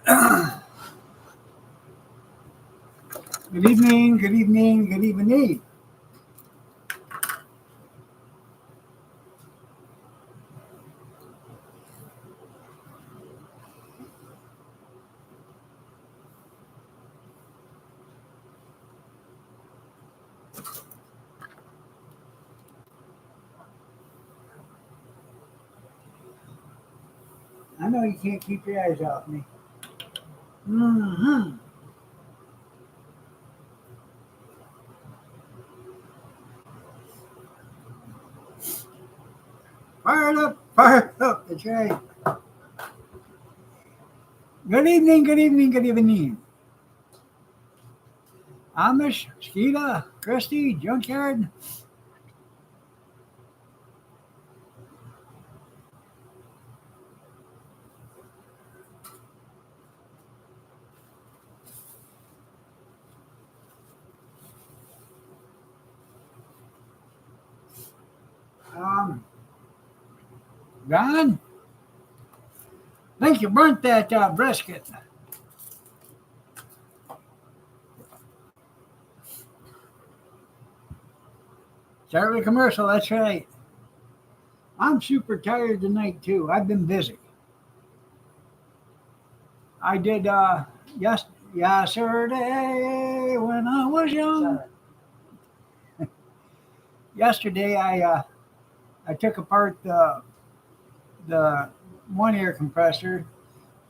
Good evening, good evening, good evening. I know you can't keep your eyes off me. Hmm. Fired up, fired up. That's right. Good evening, good evening, good evening. Amish, Skeeta, Christy, Junkyard. Um, Don, I think you burnt that brisket. Start with a commercial, that's right. I'm super tired tonight too. I've been busy. I did yesterday when I was young. Yesterday I took apart the one air compressor,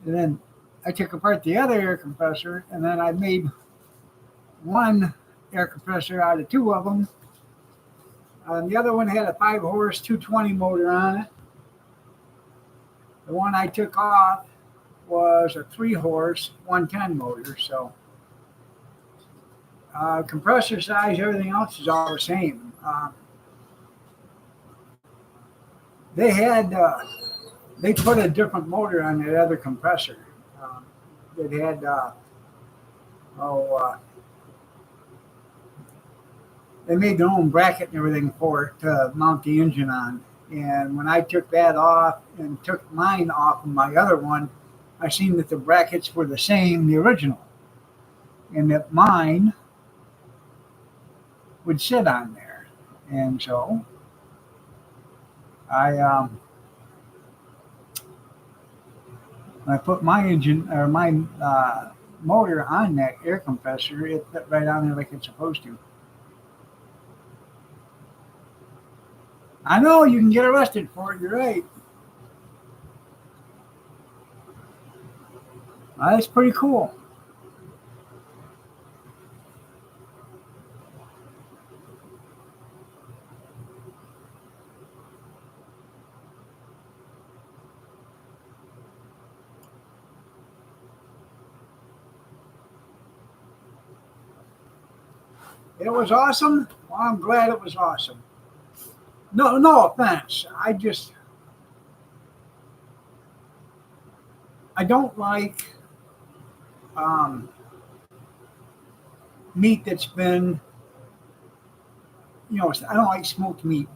and then I took apart the other air compressor, and then I made one air compressor out of two of them. The other one had a 5 horse 220 motor on it. The one I took off was a 3 horse 110 motor. So compressor size, everything else is all the same. They had they put a different motor on that other compressor. Um, it had oh they made their own bracket and everything for it to mount the engine on. And when I took that off and took mine off of my other one, I seen that the brackets were the same, the original, and that mine would sit on there. And so I put my engine or my motor on that air compressor. It fit right on there like it's supposed to. I know you can get arrested for it. You're right. That's pretty cool. It was awesome. Well, I'm glad it was awesome. No, no offense. I don't like um, meat that's been, I don't like smoked meat.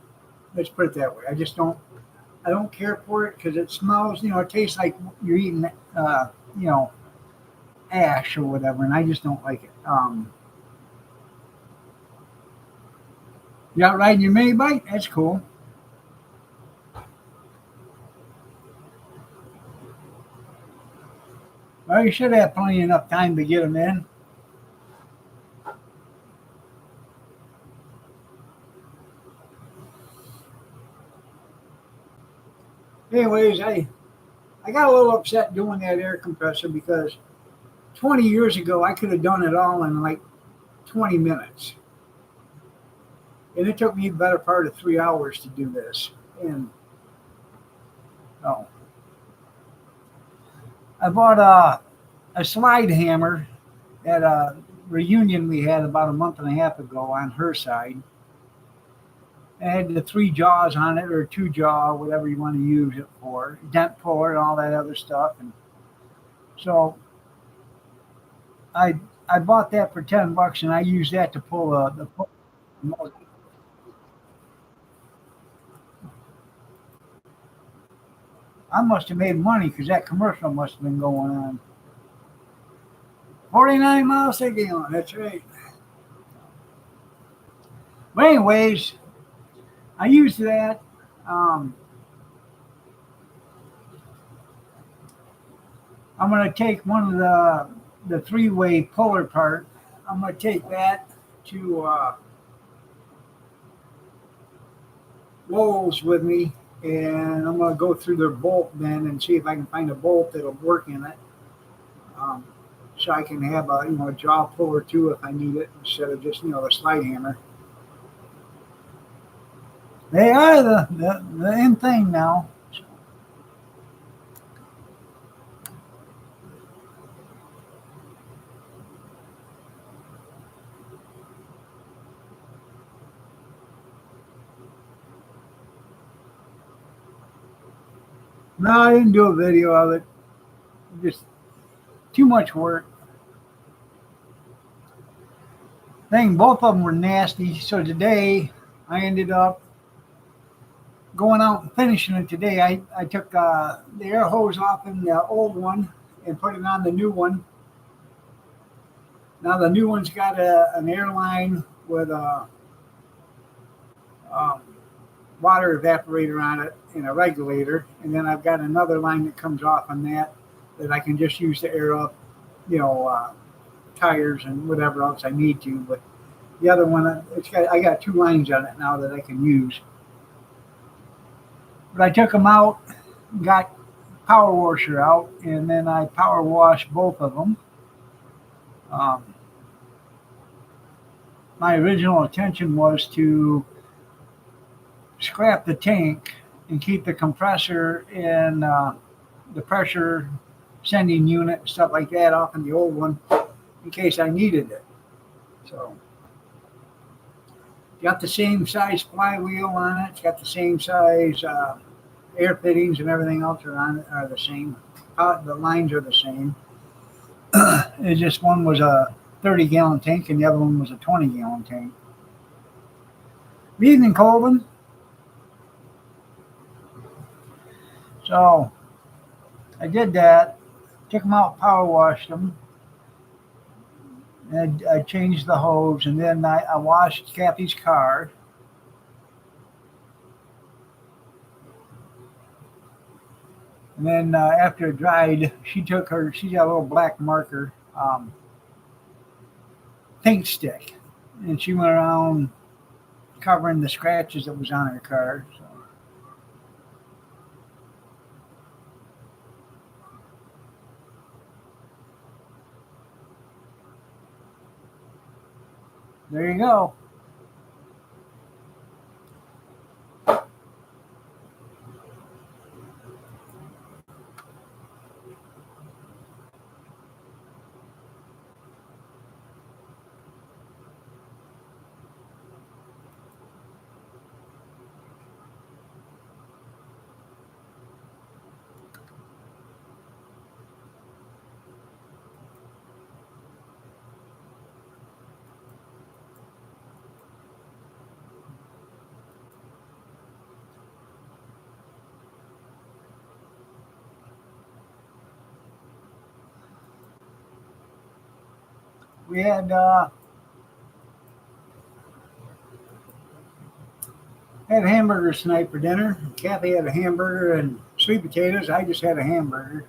Let's put it that way. I don't care for it because it smells, it tastes like you're eating, you know, ash or whatever, and I just don't like it. You out riding your mini bike? That's cool. Well, you should have plenty enough time to get them in. Anyways, I got a little upset doing that air compressor because 20 years ago I could have done it all in like 20 minutes. And it took me the better part of 3 hours to do this. And oh, I bought a slide hammer at a reunion we had about a month and a half ago on her side. It had the three jaws on it, or two jaw, whatever you want to use it for, dent puller and all that other stuff. And so I bought that for $10, and I used that to pull the. I must have made money because that commercial must have been going on. 49 miles a gallon. That's right. But anyways, I use that. Um, I'm going to take one of the three-way puller part. I'm going to take that to Lowell's with me, and I'm going to go through their bolt bin and see if I can find a bolt that'll work in it. Um, so I can have a jaw puller too if I need it instead of just the slide hammer. They are the in thing now. No, I didn't do a video of it. Just too much work. Thing, both of them were nasty. So today I ended up going out and finishing it today. I took the air hose off in the old one and put it on the new one. Now the new one's got an airline with a um, water evaporator on it and a regulator, and then I've got another line that comes off on that I can just use to air up, tires and whatever else I need to. But the other one, I got two lines on it now that I can use. But I took them out, got power washer out, and then I power washed both of them. My original intention was to scrap the tank and keep the compressor and the pressure sending unit, stuff like that, off in the old one in case I needed it. So, got the same size flywheel on it. It's got the same size air fittings and everything else are the same. The lines are the same. It's just one was a 30-gallon tank and the other one was a 20-gallon tank. Good evening, Colvin. So I did that, took them out, power washed them, and I changed the hose, and then I washed Kathy's car. And then after it dried, she got a little black marker paint stick, and she went around covering the scratches that was on her car. So. There you go. We had hamburgers tonight for dinner. Kathy had a hamburger and sweet potatoes. I just had a hamburger.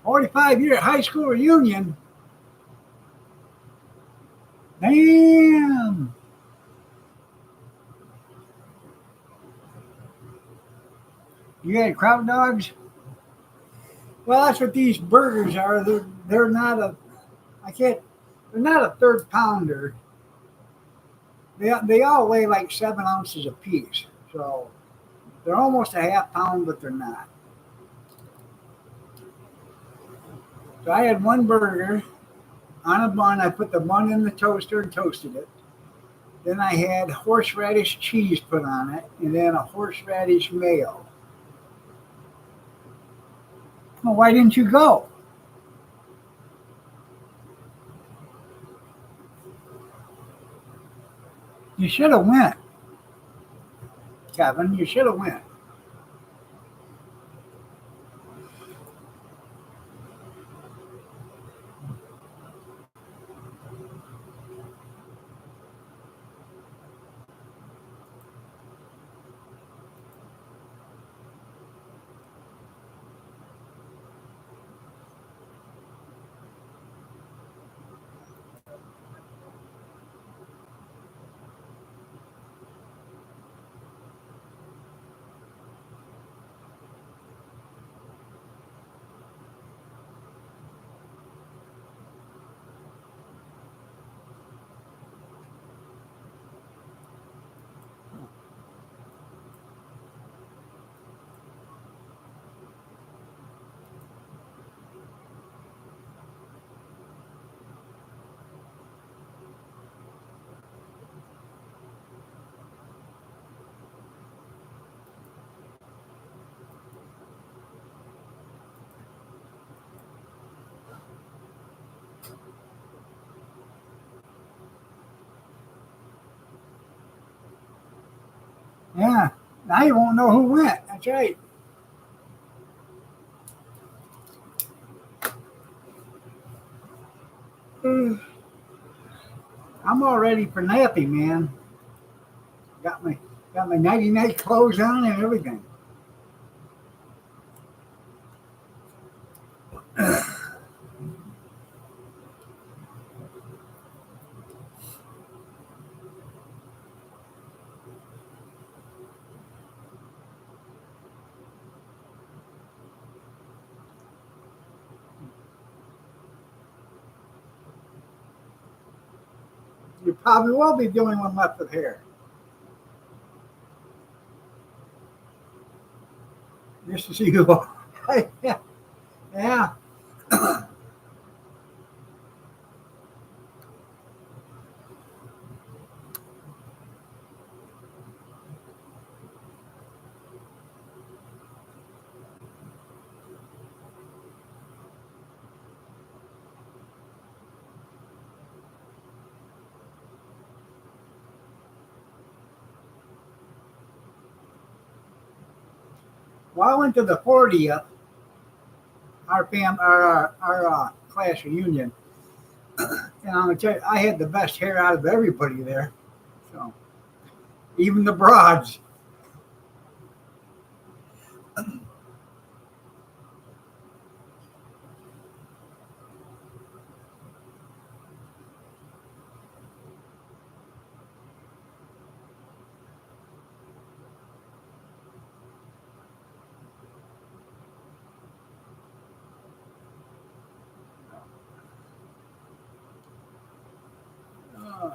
"45-year high school reunion." Damn. You had crowd dogs? Well, that's what these burgers are. They're not they're not a third pounder. They all weigh like 7 ounces apiece. So they're almost a half pound, but they're not. So I had one burger on a bun. I put the bun in the toaster and toasted it. Then I had horseradish cheese put on it, and then a horseradish mayo. Well, why didn't you go? You should have went, Kevin. You should have went. Yeah. Now you won't know who went. That's right. Mm. I'm all ready for nappy, man. Got my got my nighty night clothes on and everything. You probably will be the only one left with hair. Just to see who. Yeah. Yeah. Well, I went to the 40th, our class reunion, and I'm gonna tell you, I had the best hair out of everybody there. So even the broads. Uh,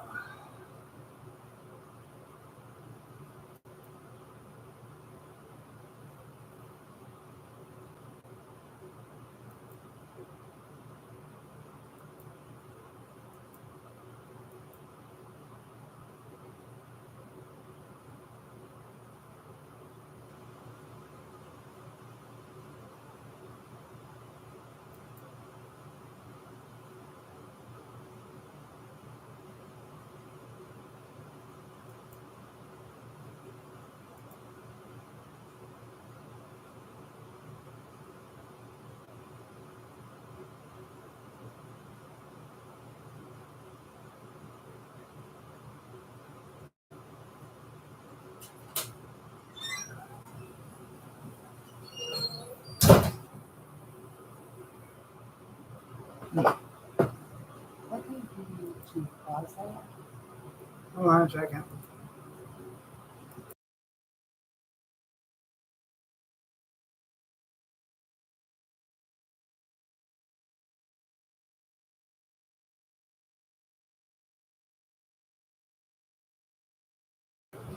Hold on a second.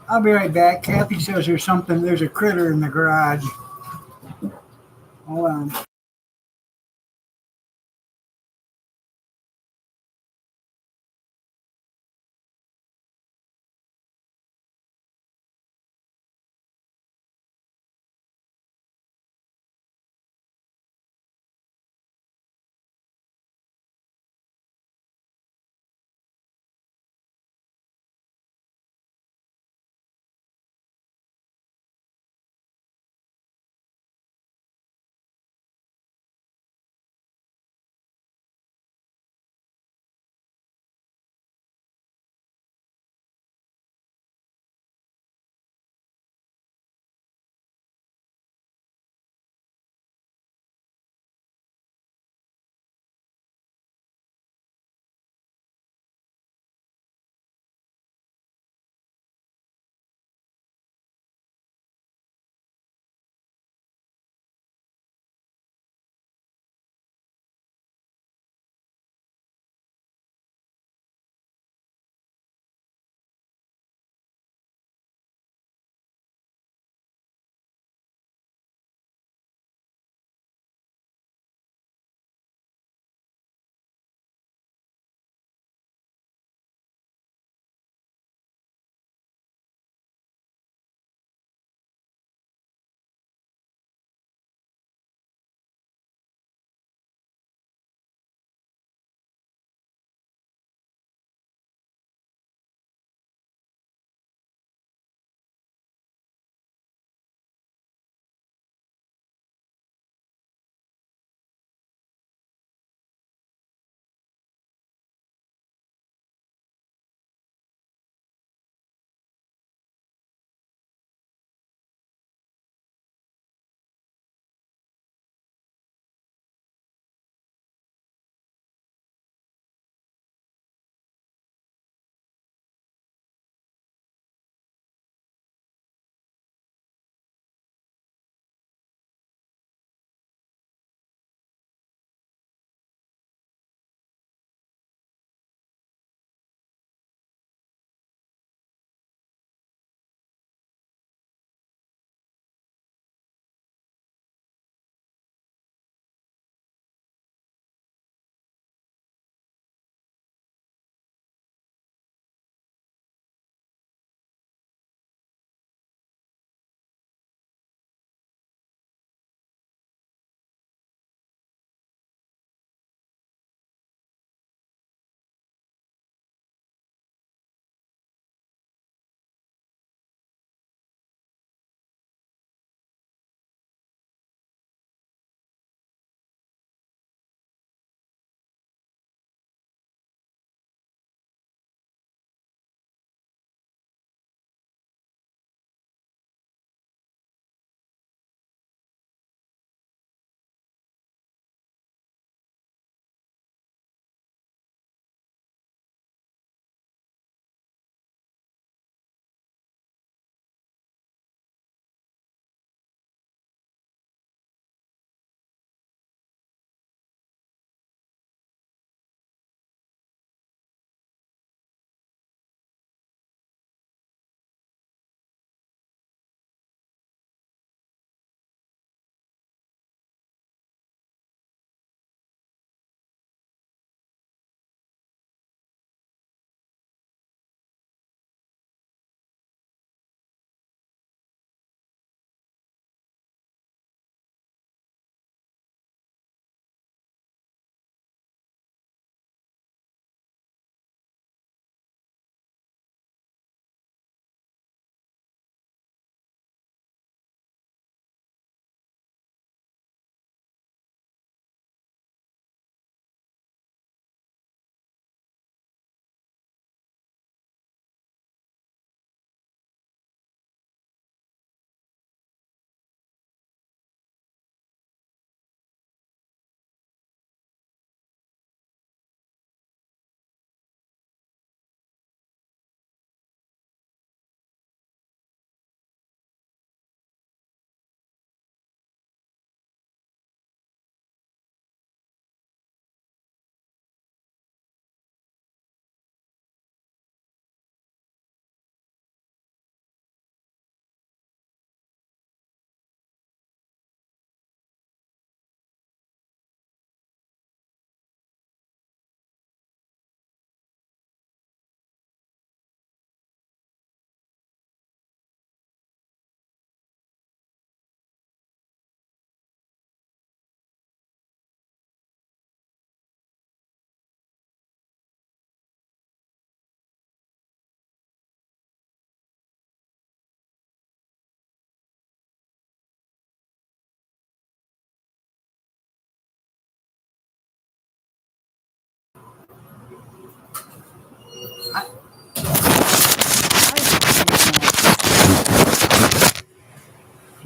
I'll be right back. Kathy says there's something. There's a critter in the garage. Hold on.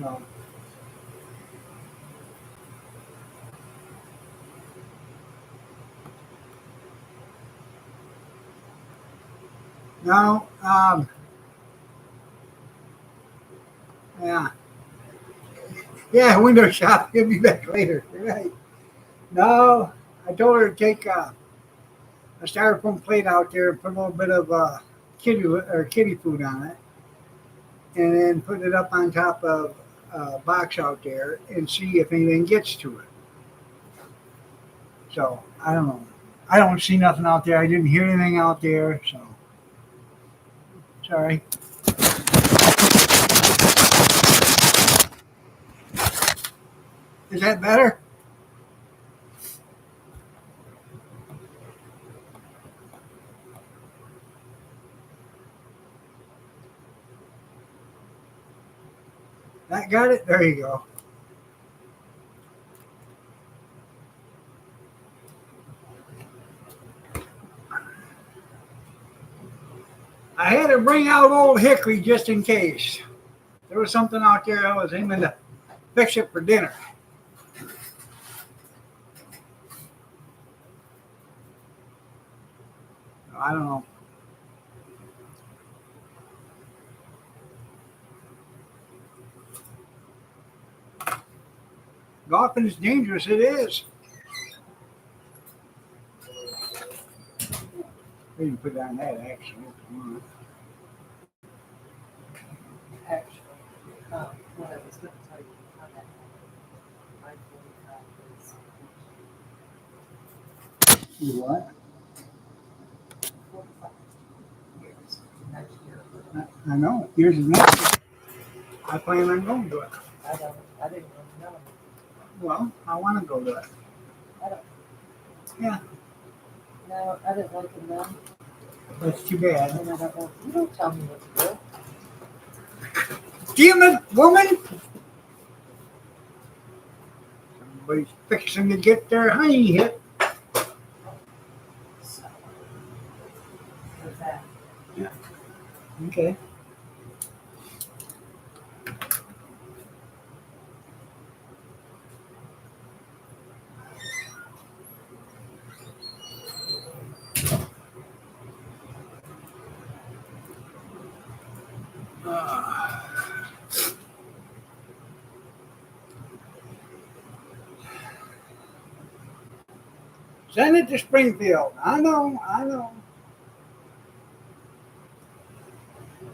So no, yeah, yeah, window shop. He'll be back later. You're right. No, I told her to take a styrofoam plate out there and put a little bit of kitty food on it, and then put it up on top of a box out there and see if anything gets to it. So I don't know. I don't see nothing out there. I didn't hear anything out there. So sorry. Is that better? That got it? There you go. I had to bring out old Hickory just in case. There was something out there I was aiming to fix it for dinner. I don't know. Golfing is dangerous. It is. We can put down that actually. Actually, what I was going to tell you on that, my 45 is You what? 45 years next year. I know. Yours is not. I plan on going to it. I didn't really know. Well, I want to go to it. I don't, Yeah, no, I didn't like them then, that's too bad. and I don't know, you don't tell me what to do. Damn it, woman! Somebody's fixing to get their honey hit. So, with that, Okay. Send it to Springfield. I know, I know.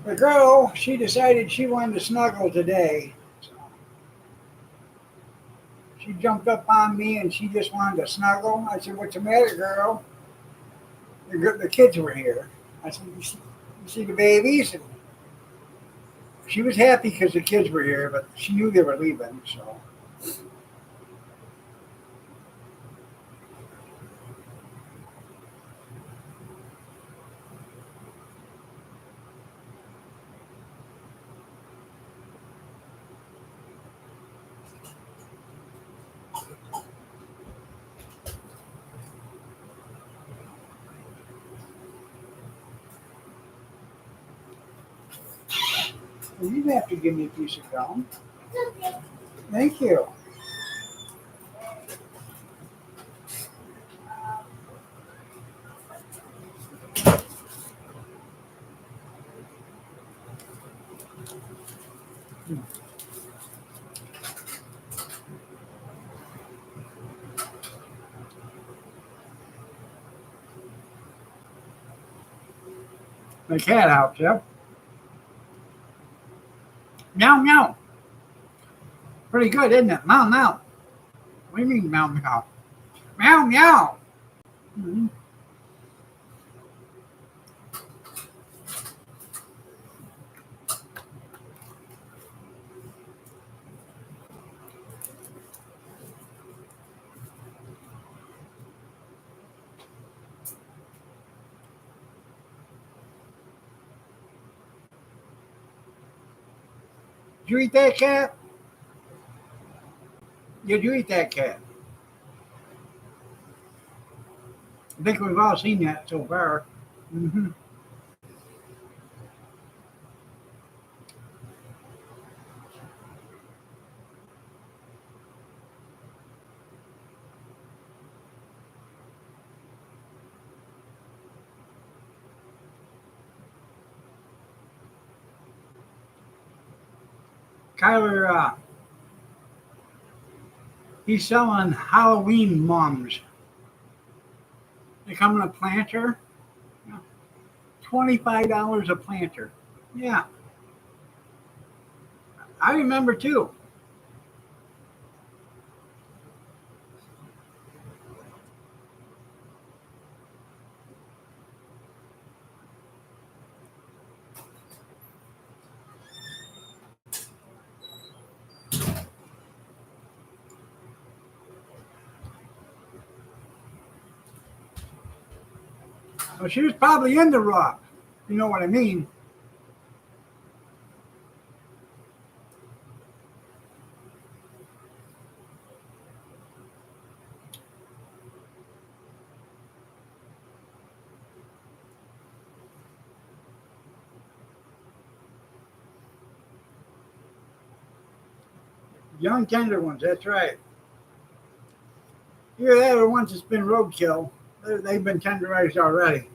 The girl, she decided she wanted to snuggle today. So she jumped up on me and she just wanted to snuggle. I said, "What's the matter, girl?" The kids were here. I said, you see the babies?" And she was happy because the kids were here, but she knew they were leaving. So you didn't have to give me a piece of gum. Thank you. The cat helps, yeah. Meow meow. Pretty good, isn't it? Meow meow. What do you mean meow meow? Meow meow. Mm-hmm. Did you eat that cat? Did you eat that cat? I think we've all seen that so far. Mm-hmm. Kyler, he's selling Halloween mums. They come in a planter, $25 a planter. Yeah, I remember too. Well, she was probably into rock. You know what I mean? Young tender ones, that's right. Here, they are ones that's been roadkill. They've been tenderized already.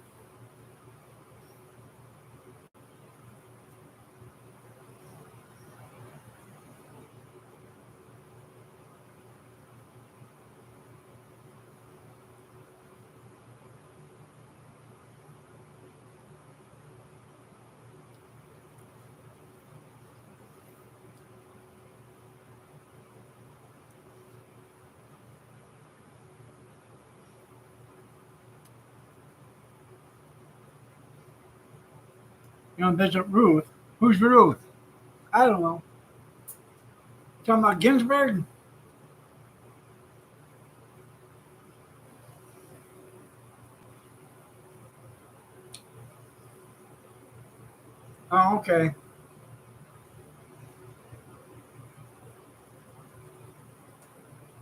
You know, visit Ruth. Who's Ruth? I don't know. Talking about Ginsburg? Oh, okay.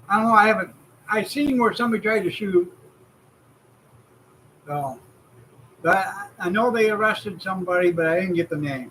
I don't know. I haven't. I seen where somebody tried to shoot. So, but I know they arrested somebody, but I didn't get the name.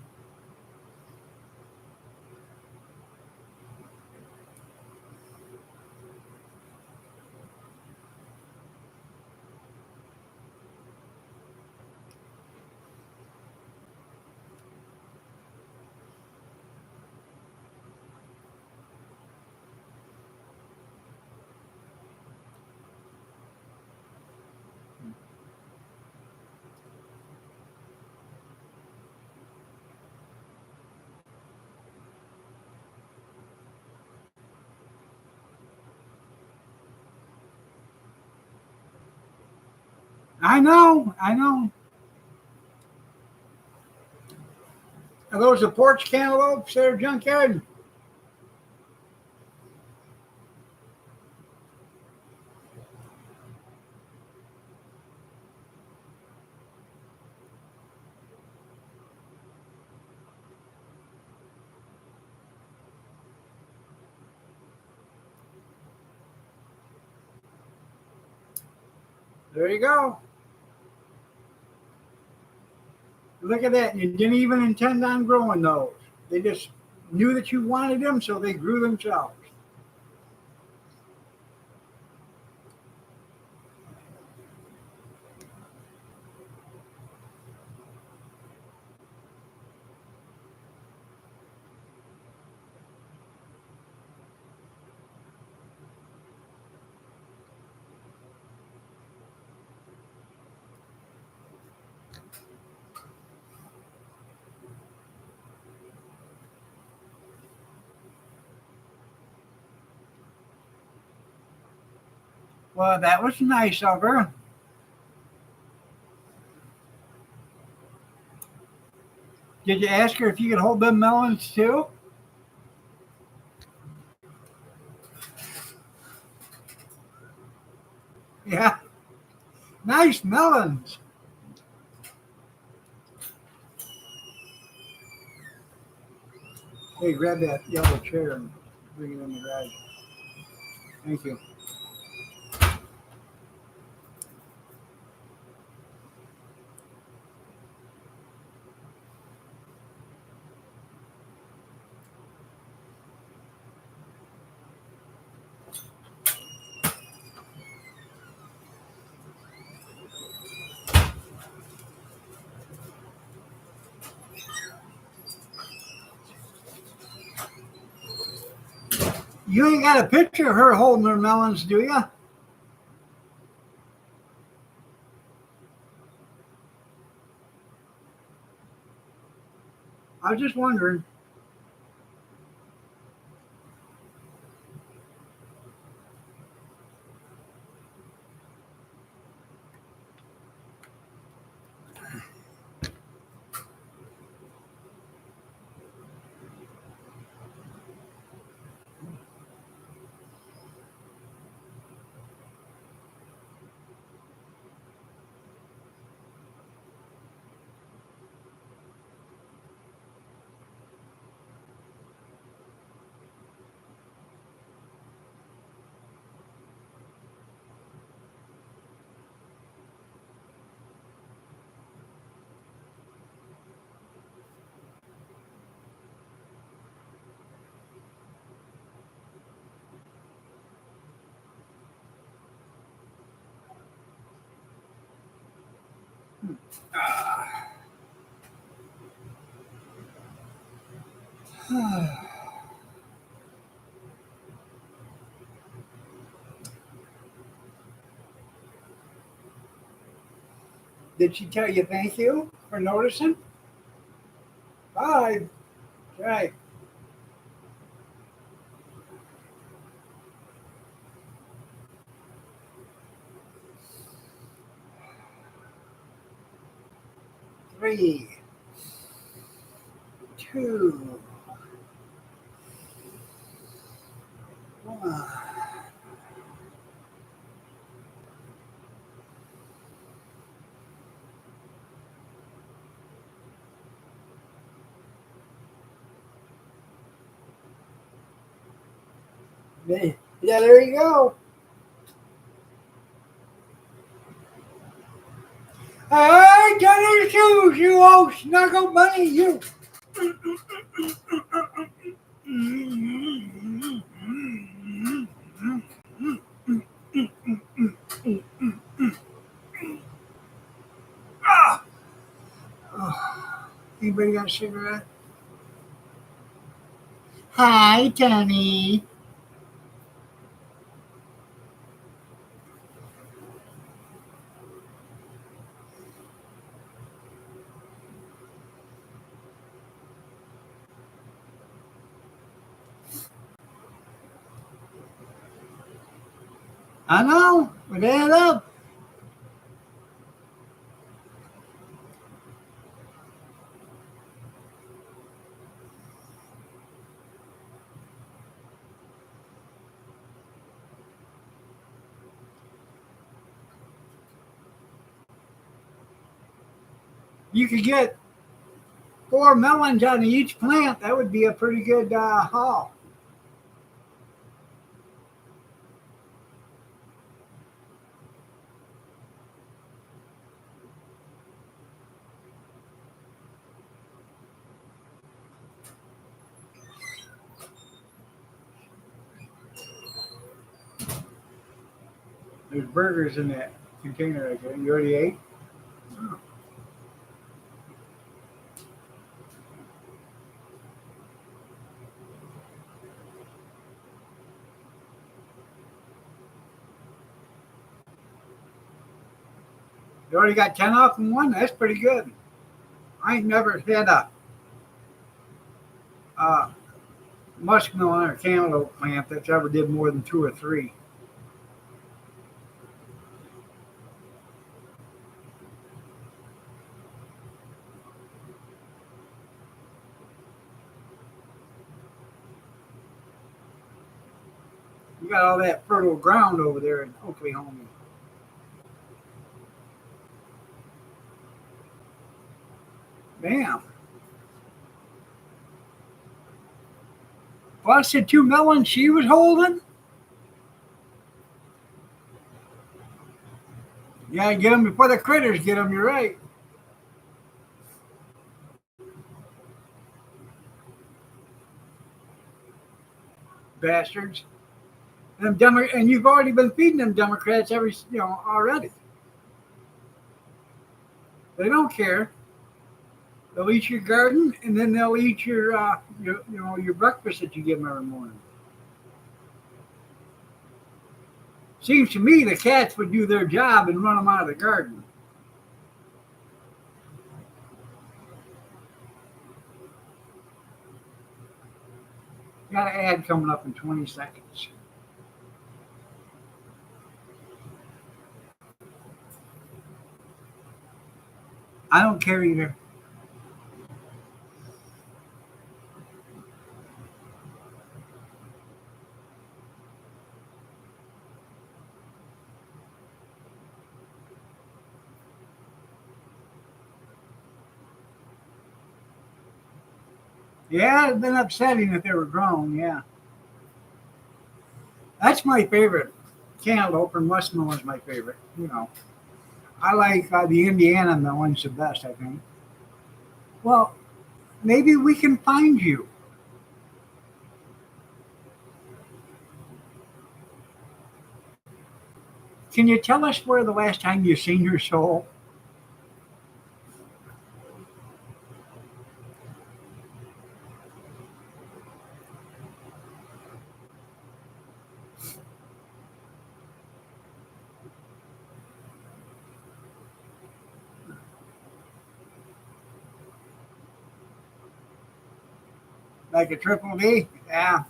I know. I know. Are those the porch cantaloupes there, Junkyard? There you go. Look at that. You didn't even intend on growing those. They just knew that you wanted them, so they grew themselves. Well, that was nice of her. Did you ask her if you could hold them melons too? Yeah. Nice melons. Hey, grab that yellow chair and bring it in the garage. Thank you. You ain't got a picture of her holding her melons, do you? I was just wondering. Did she tell you thank you for noticing? Bye. Right. Three, two, one. Yeah, there you go. I got your shoes, you old snuggle bunny, you. Ah! Oh, anybody got a cigarette? Hi, Tony. I know, but add up. You could get 4 melons out of each plant. That would be a pretty good haul. There's burgers in that container right there. You already ate? Oh. You already got 10 off in one? That's pretty good. I ain't never had a uh, muskmelon or cantaloupe plant that's ever did more than 2 or 3. You got all that fertile ground over there in Oklahoma. Damn. Plus the 2 melons she was holding? You gotta get them before the critters get them, you're right. Bastards. And you've already been feeding them Democrats already. They don't care. They'll eat your garden, and then they'll eat your breakfast that you give them every morning. Seems to me the cats would do their job and run them out of the garden. Got an ad coming up in 20 seconds. I don't care either. Yeah, it'd been upsetting if they were grown. Yeah, that's my favorite. Cantaloupe and Westmill is my favorite. You know, I like the Indiana melon's the best. I think. Well, maybe we can find you. Can you tell us where the last time you seen your soul? Like a triple D? Yeah.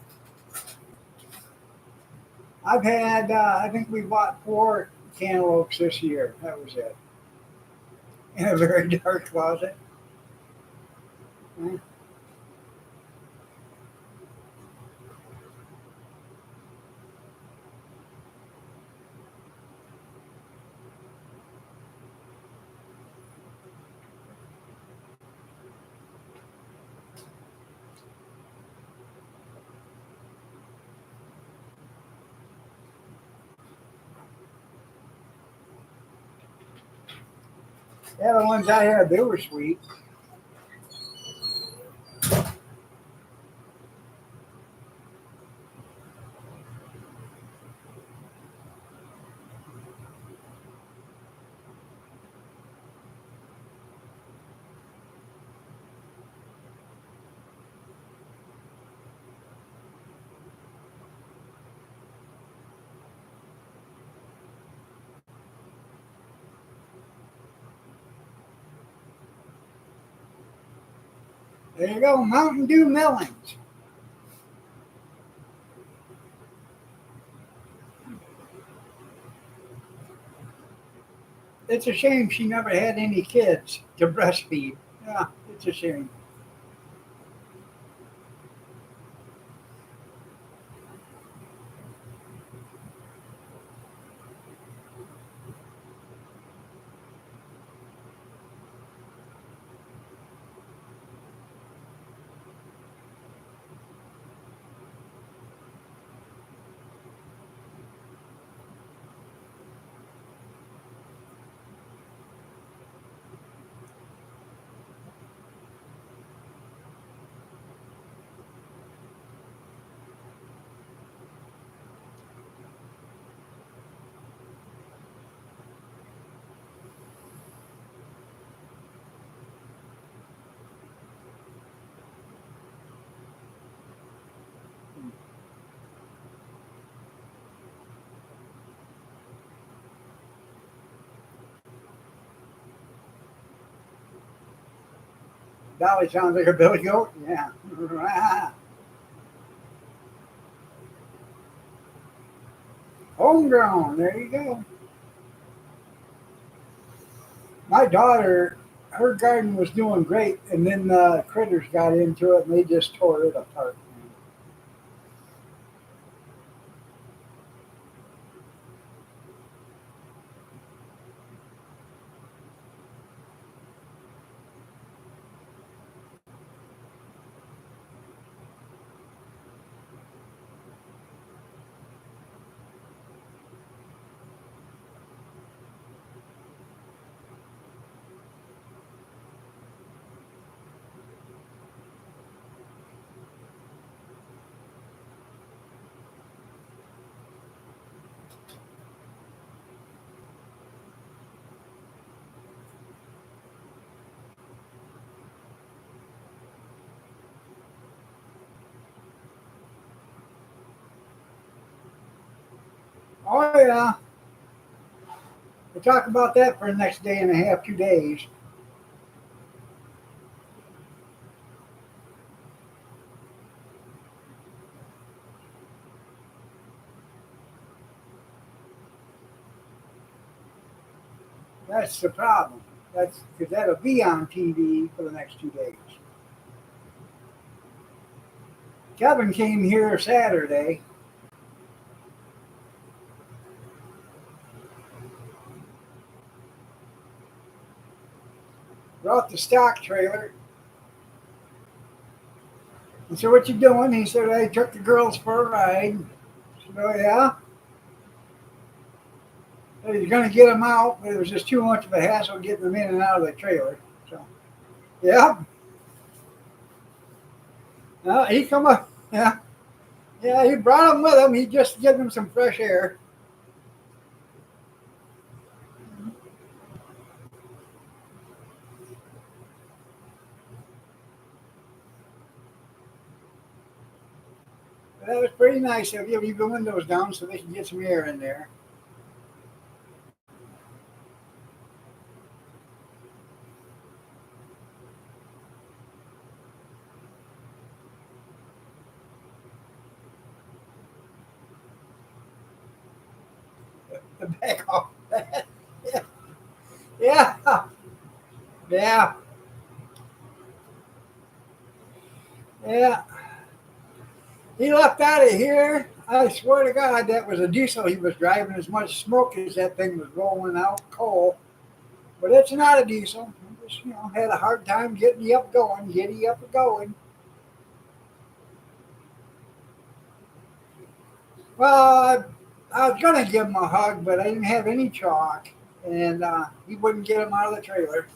I've had. I think we bought 4 cantaloupes this year. That was it. In a very dark closet. Yeah, the ones I had, they were sweet. There you go, Mountain Dew melons. It's a shame she never had any kids to breastfeed. Yeah, it's a shame. Dolly sounds like a billy goat. Yeah. Homegrown. There you go. My daughter, her garden was doing great, and then the critters got into it and they just tore it apart. Oh yeah. We'll talk about that for the next day and a half, 2 days. That's the problem. That's because that'll be on TV for the next 2 days. Kevin came here Saturday, brought the stock trailer, and said, "What you doing?" He said, "I took the girls for a ride." I said, "Oh yeah." He was going to get them out, but it was just too much of a hassle getting them in and out of the trailer. So, yeah, he come up. Yeah, yeah, he brought them with him. He just getting them some fresh air. That was pretty nice of you. Leave the windows down so they can get some air in there. The back off. Yeah, yeah, yeah. He left out of here. I swear to God, that was a diesel he was driving. As much smoke as that thing was rolling out, coal. But it's not a diesel. He just, had a hard time getting you up going, getting you up going. Well, I was gonna give him a hug, but I didn't have any chalk, and he wouldn't get him out of the trailer.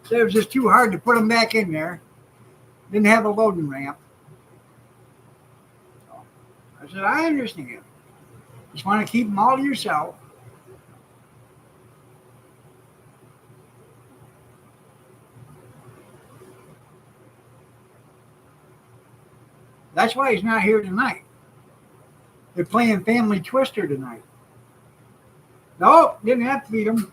So it was just too hard to put him back in there. Didn't have a loading ramp. So I said, I understand. Just want to keep them all to yourself. That's why he's not here tonight. They're playing Family Twister tonight. Nope, didn't have to feed him.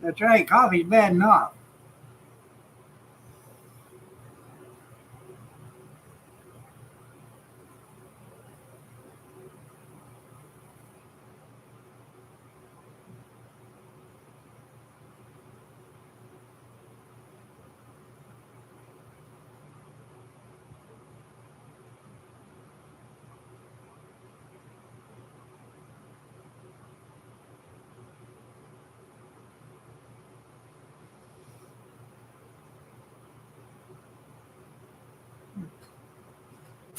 That's right, coffee's bad enough.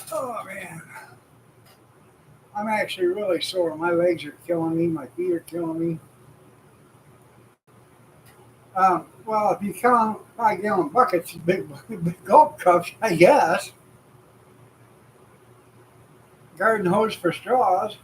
Oh man, I'm actually really sore. My legs are killing me. My feet are killing me. Well, if you count 5 gallon buckets, big gulp cups, I guess. Garden hose for straws.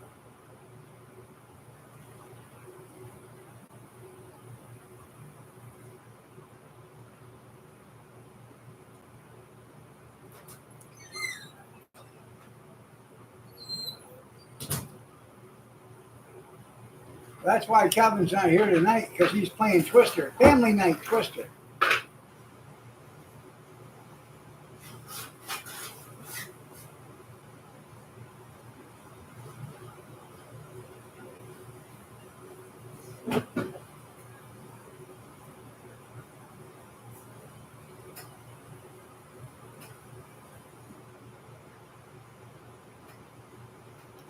That's why Kevin's not here tonight, because he's playing Twister, Family Night Twister.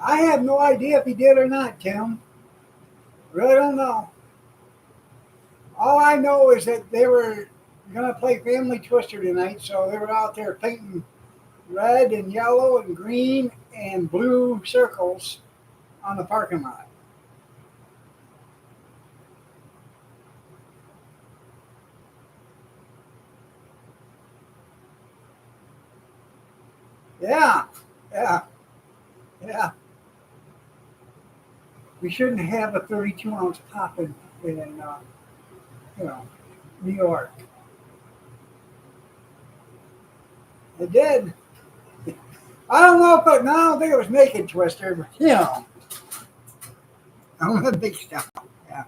I have no idea if he did or not, Tim. Really don't know. All I know is that they were going to play Family Twister tonight, so they were out there painting red and yellow and green and blue circles on the parking lot. Yeah, yeah, yeah. We shouldn't have a 32-ounce pop in you know, New York. It did. I don't know, but no, I don't think it was Naked Twister, but I'm a big stuff. Yeah.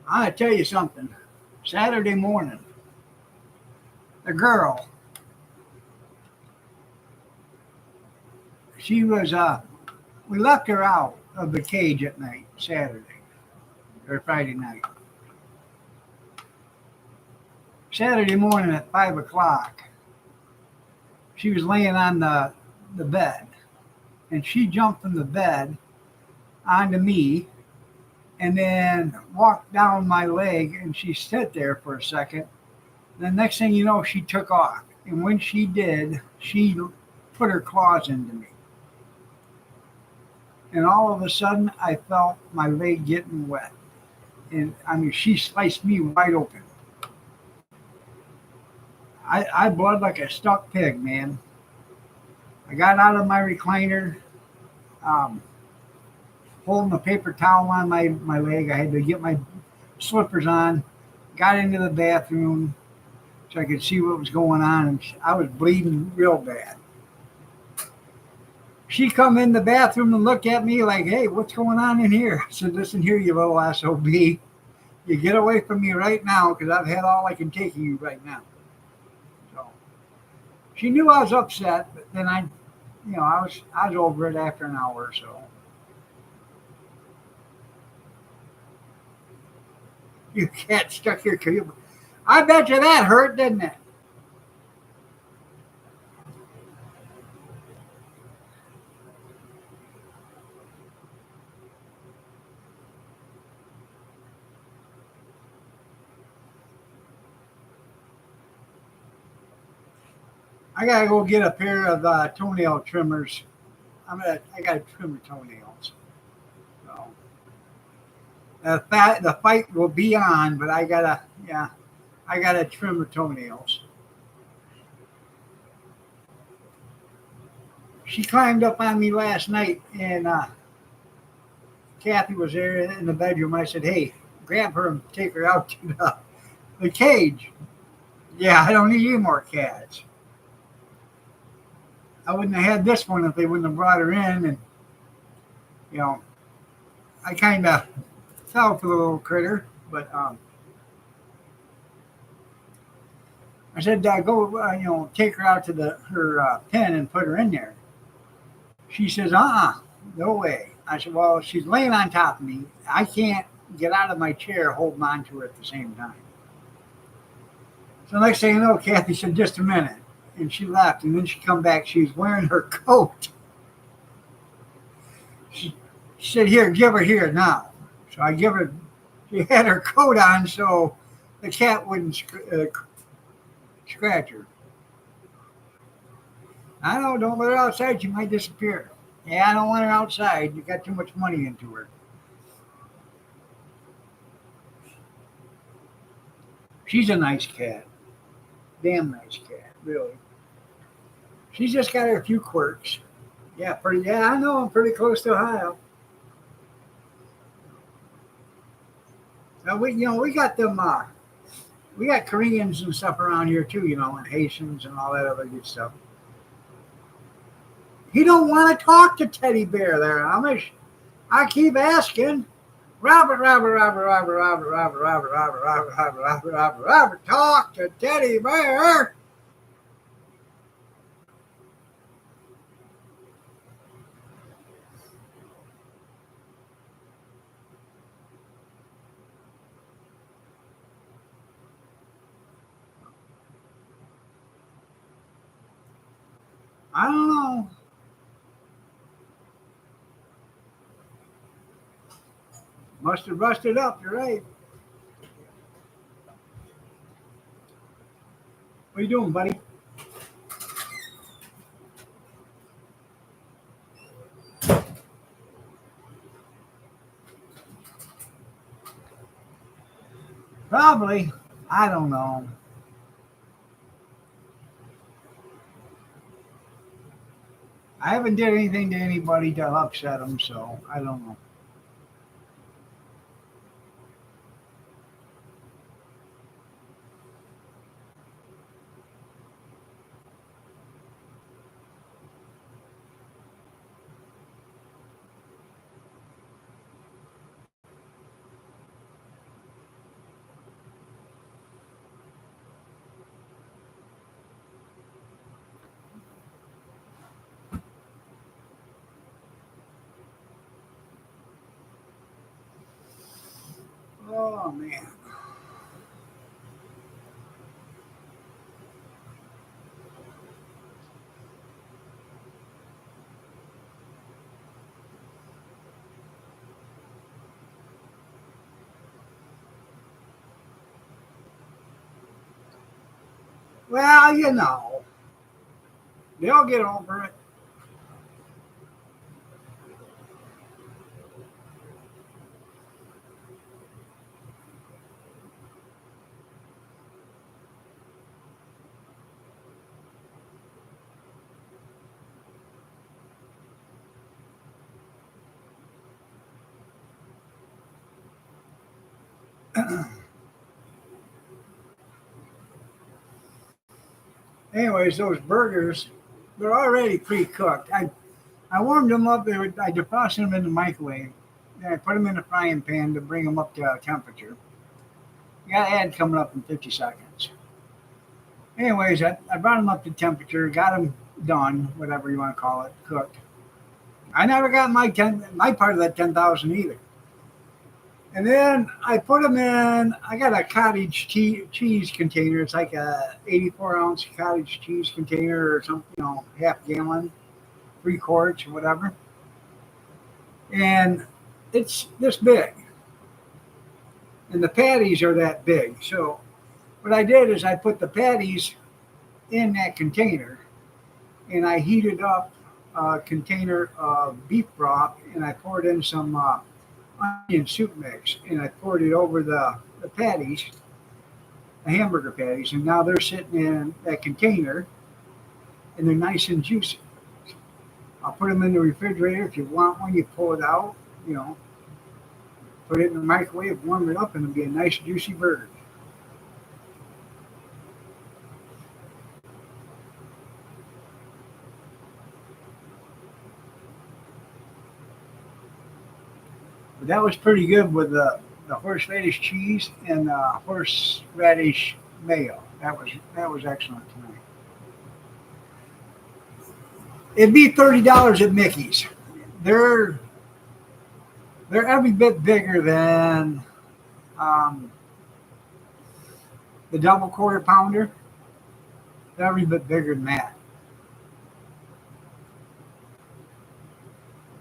I'm gonna tell you something. Saturday morning, the girl, she was we left her out of the cage at night, Saturday or Friday night. Saturday morning at 5 o'clock, she was laying on the bed, and she jumped from the bed onto me and then walked down my leg, and she sat there for a second. The next thing you know, she took off. And when she did, she put her claws into me. And all of a sudden, I felt my leg getting wet. And I mean, she sliced me wide open. I bled like a stuck pig, man. I got out of my recliner, um, holding a paper towel on my leg. I had to get my slippers on, got into the bathroom so I could see what was going on. And I was bleeding real bad. She come in the bathroom and looked at me like, hey, what's going on in here? I said, listen here, you little SOB. You get away from me right now because I've had all I can take of you right now. So she knew I was upset, but then I was over it after an hour or so. You cat stuck your cube. I bet you that hurt, didn't it? I gotta go get a pair of toenail trimmers. I gotta trim her toenails. So the fight will be on, but I gotta trim her toenails. She climbed up on me last night, and Kathy was there in the bedroom. I said, "Hey, grab her and take her out to the cage." Yeah, I don't need any more cats. I wouldn't have had this one if they wouldn't have brought her in, and you know, I kind of fell for the little critter, but I said, "Go, take her out to her pen and put her in there." She says, no way. I said, well, she's laying on top of me. I can't get out of my chair holding on to her at the same time. So next thing you know, Kathy said, just a minute. And she left. And then she come back. She was wearing her coat. She said, here, give her here now. So I give her, she had her coat on so the cat wouldn't scratch her. I know, don't let her outside. She might disappear. Yeah, I don't want her outside. You got too much money into her. She's a nice cat. Damn nice cat, really. She's just got her few quirks. Yeah, pretty. Yeah, I know. I'm pretty close to Ohio. Now we got them. We got Koreans and stuff around here too, and Haitians and all that other good stuff. He don't want to talk to Teddy Bear there, Amish. I keep asking. Robert, Robert, Robert, Robert, Robert, Robert, Robert, Robert, Robert, Robert, Robert, Robert, Robert, talk to Teddy Bear. I don't know. Must have rusted up. You're right. What are you doing, buddy? Probably. I don't know. I haven't did anything to anybody to upset them, so I don't know. Oh man. Well, they'll get over it. Anyways, those burgers, they're already pre-cooked. I warmed them up. I defrosted them in the microwave. Then I put them in a frying pan to bring them up to temperature. Got ad coming up in 50 seconds. Anyways, I brought them up to temperature, got them done, whatever you want to call it, cooked. I never got my part of that 10,000 either. And then I put them in. I got a cottage cheese container. It's like a 84-ounce cottage cheese container or something, half gallon, 3 quarts or whatever. And it's this big, and the patties are that big. So what I did is I put the patties in that container, and I heated up a container of beef broth, and I poured in some onion soup mix, and I poured it over the patties, the hamburger patties, and now they're sitting in that container, and they're nice and juicy. I'll put them in the refrigerator. If you want one, you pull it out, put it in the microwave, warm it up, and it'll be a nice juicy burger. But that was pretty good with the horseradish cheese and horseradish mayo. That was excellent tonight. It'd be $30 at Mickey's. They're every bit bigger than the double quarter pounder. They're every bit bigger than that.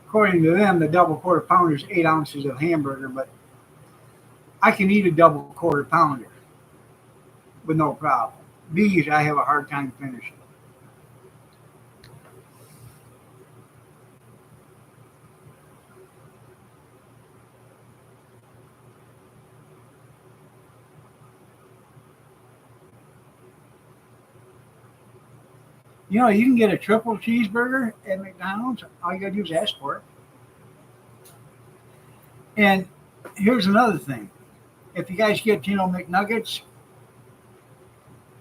According to them, the double quarter pounder is 8 ounces of hamburger, but I can eat a double quarter pounder with no problem. These I have a hard time finishing. You can get a triple cheeseburger at McDonald's. All you got to do is ask for it. And here's another thing. If you guys get, McNuggets,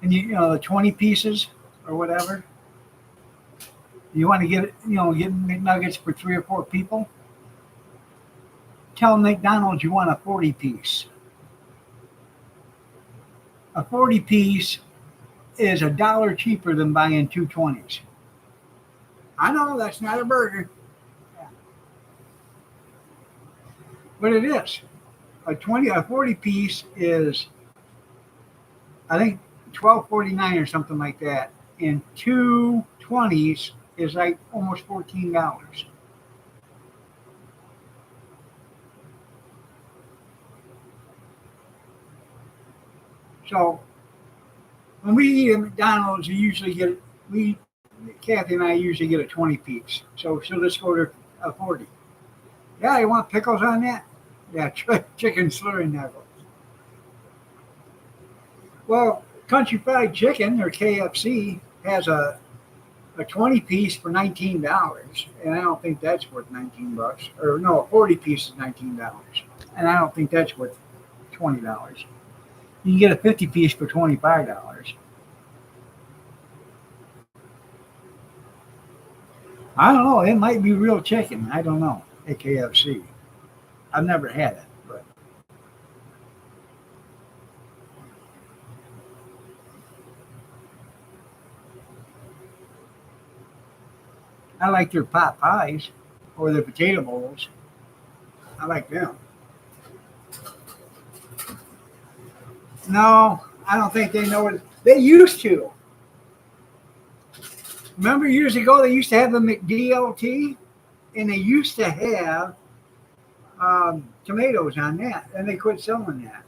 and you know the 20 pieces or whatever. You want to get get McNuggets for 3 or 4 people. Tell McDonald's you want a 40 piece. A 40 piece is $1 cheaper than buying two 20s. I know that's not a burger, but it is. A 40 piece is I think 12.49 or something like that, and two 20s is like almost $14. So when we eat at McDonald's, we Kathy and I usually get a 20 piece. So she'll just order a 40. Yeah, you want pickles on that? Yeah, chicken slurry knuckles. Well, Country Fried Chicken or KFC has a 20 piece for $19, and I don't think that's worth 19 bucks. Or no, a 40 piece is $19, and I don't think that's worth $20. You can get a 50 piece for $25. I don't know. It might be real chicken. I don't know at KFC. I've never had it, but I like their pot pies or their potato bowls. I like them. No, I don't think they know it. They used to. Remember years ago they used to have the McDLT, and they used to have tomatoes on that, and they quit selling that.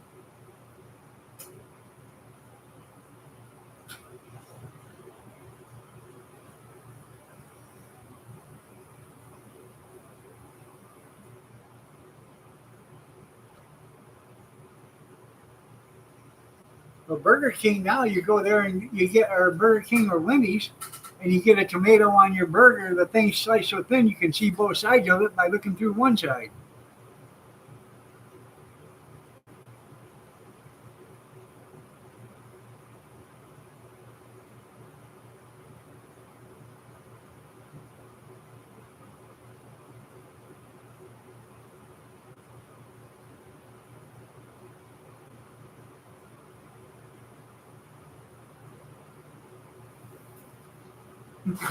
But Burger King now, you go there and you get, or Burger King or Wendy's, and you get a tomato on your burger. The thing's sliced so thin you can see both sides of it by looking through one side.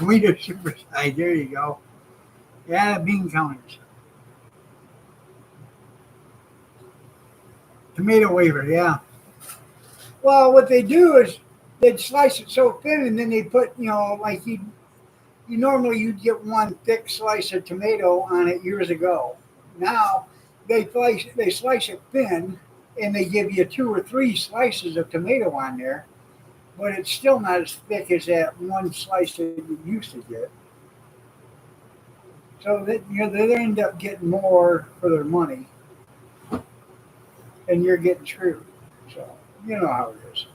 We do super size. There you go. Yeah, bean counters. Tomato wafer, yeah. Well, what they do is they'd slice it so thin, and then they put, like you normally you'd get one thick slice of tomato on it years ago. Now they slice it thin, and they give you 2 or 3 slices of tomato on there, but it's still not as thick as that one slice that you used to get. So that they end up getting more for their money, and you're getting screwed. So you know how it is.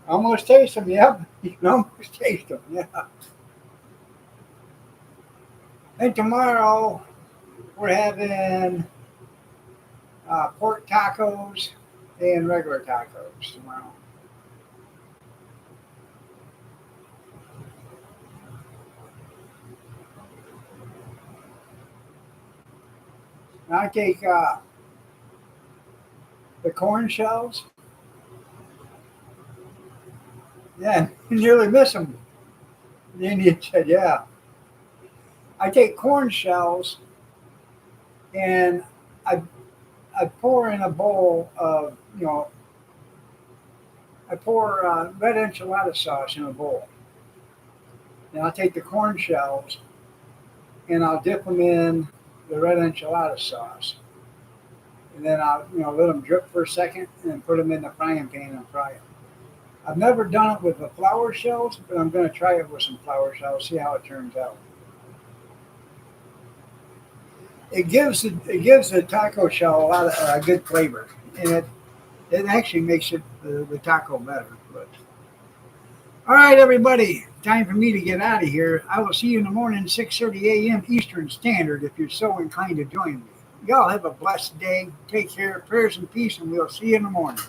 Almost taste them, yep. You can almost taste them, yeah. And tomorrow we're having pork tacos and regular tacos tomorrow. And I take the corn shells. Yeah, you nearly miss them. The Indian said, "Yeah." I take corn shells and I I pour in a bowl of I pour red enchilada sauce in a bowl. And I'll take the corn shells and I'll dip them in the red enchilada sauce. And then I'll let them drip for a second and then put them in the frying pan and fry them. I've never done it with the flour shells, but I'm going to try it with some flour shells, see how it turns out. it gives the taco shell a lot of good flavor, and it actually makes the taco better. But all right, everybody, time for me to get out of here. I will see you in the morning, 6:30 a.m. Eastern Standard, if you're so inclined to join me. Y'all have a blessed day. Take care. Prayers and peace, and we'll see you in the morning.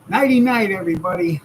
Nighty night, everybody.